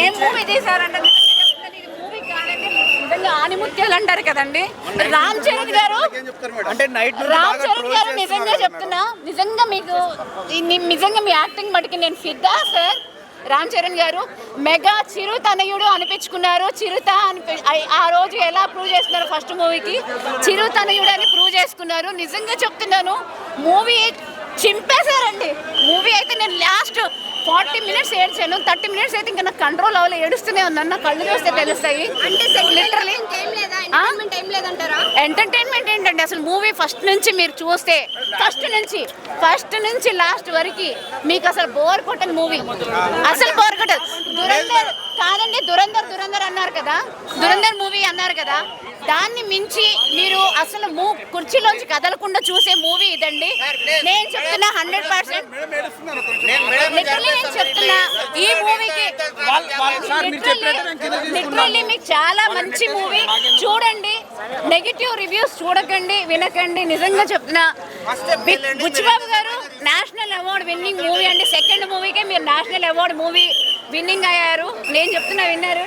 ఏం movie తీసారంటే movie కాదండి, నిజంగా ఆనిముత్యాలు అంటారు కదండి. రామ్ చరణ్ గారు నిజంగా చెప్తున్నా, నిజంగా మీకు నిజంగా మీ యాక్టింగ్ మటుకి నేను ఫిదా సార్. రామ్ చరణ్ గారు మెగా చిరు తనయుడు అనిపించుకున్నారు. చిరుత ఆ రోజు ఎలా ప్రూవ్ చేస్తున్నారు, ఫస్ట్ మూవీకి చిరు తనయుడు అని ప్రూవ్ చేసుకున్నారు. నిజంగా చెప్తున్నాను, మూవీ చింపేశారండి. మూవీ అయితే నేను లాస్ట్ 40 minutes ఏడ్చాను. 30 minutes అయితే ఇంకా నాకు కంట్రోల్ అవ్వాలి, ఏడుస్తూనే ఉన్నాను. నా కళ్ళు చూస్తే తెలుస్తాయి. ఎంటర్టైన్మెంట్ ఏంటండి అసలు మూవీ ఫస్ట్ నుంచి మీరు చూస్తే, ఫస్ట్ నుంచి లాస్ట్ వరకు మీకు అసలు బోర్ కొట్టని మూవీ, అసలు బోర్ కొట్టదు. దురంధర్ కాదండి, దురంధర్ అన్నారు కదా, దురంధర్ మూవీ అన్నారు కదా, దాన్ని మించి మీరు అసలు కుర్చీలోంచి కదలకుండా చూసే మూవీ ఇదండి. నేను చెప్తున్నా 100%. నేను చెప్తున్నా ఈ మూవీకి లిటరల్లీ మీకు చాలా మంచి మూవీ. చూడండి, నెగిటివ్ రివ్యూస్ చూడకండి, వినకండి. నిజంగా చెప్తున్నా, బుచ్చిబాబు గారు నేషనల్ అవార్డు విన్నింగ్ మూవీ అండి. సెకండ్ మూవీకే మీరు నేషనల్ అవార్డు మూవీ విన్నింగ్ అయ్యారు. నేను చెప్తున్నా విన్నారు.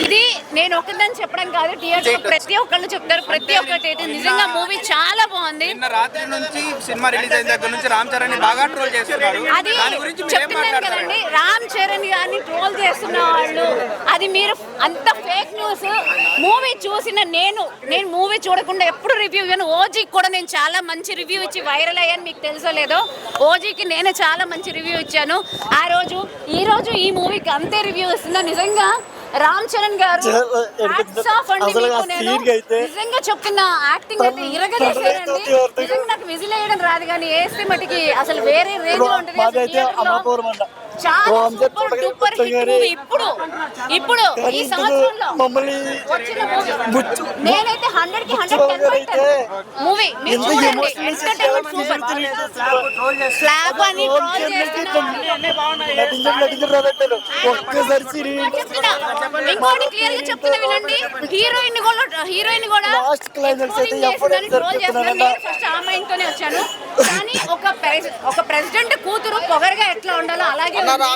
ఇది నేను ఒకదాన్ని చెప్పడం కాదు, థియేటర్ ప్రతి ఒక్కళ్ళు చెప్తారు, ప్రతి ఒక్కటి. నిజంగా మూవీ చాలా బాగుంది. రాత్రి నుంచి సినిమా రిలీజ్ అయిన దగ్గర నుంచి రామ్ చరణ్ బాగా ట్రోల్ చేస్తున్నారు. అది చెప్తున్నాను కదండి, రామ్ చరణ్ గారిని ట్రోల్ చేస్తున్న వాళ్ళు, అది మీరు అంత ఫేక్ న్యూస్. మూవీ చూసిన నేను మూవీ చూడకుండా ఎప్పుడు రివ్యూ ఇవ్వను. ఓజీకి కూడా నేను చాలా మంచి రివ్యూ ఇచ్చి వైరల్ అయ్యాను, మీకు తెలుసో లేదో. ఓజీకి నేను చాలా మంచి రివ్యూ ఇచ్చాను ఆ రోజు. ఈ మూవీకి అంతే రివ్యూ ఇస్తున్నా. నిజంగా రామ్ చరణ్ గారు నిజంగా చెప్తున్నా, యాక్టింగ్ అయితే ఇరగలేసారండి. నిజంగా నాకు విజిల్ వేయడం రాదు, కానీ వేస్తే మటుకి అసలు వేరే రేంజ్ ఉంటుంది. చాలా సూపర్ డూపర్ హిట్ మూవీ. ఇప్పుడు ఈ సంవత్సరంలో వచ్చిన మూవీ నేనైతే 100కి 110 మూవీ. మీరు చూడండి, ఎంటర్టైన్మెంట్ సూపర్. స్లాబ్ అని ట్రోల్ చేస్తున్నారు. ఇంకోటి క్లియర్ గా చెప్తున్నా వినండి, హీరోయిన్ కూడా ట్రోల్ చేస్తున్నారు. నేను ఫస్ట్ ఆ మైండ్ తోనే వచ్చాను, కానీ ఒక ప్రెసిడెంట్ కూతురు పొగరగా ఎట్లా ఉండాలో అలాగే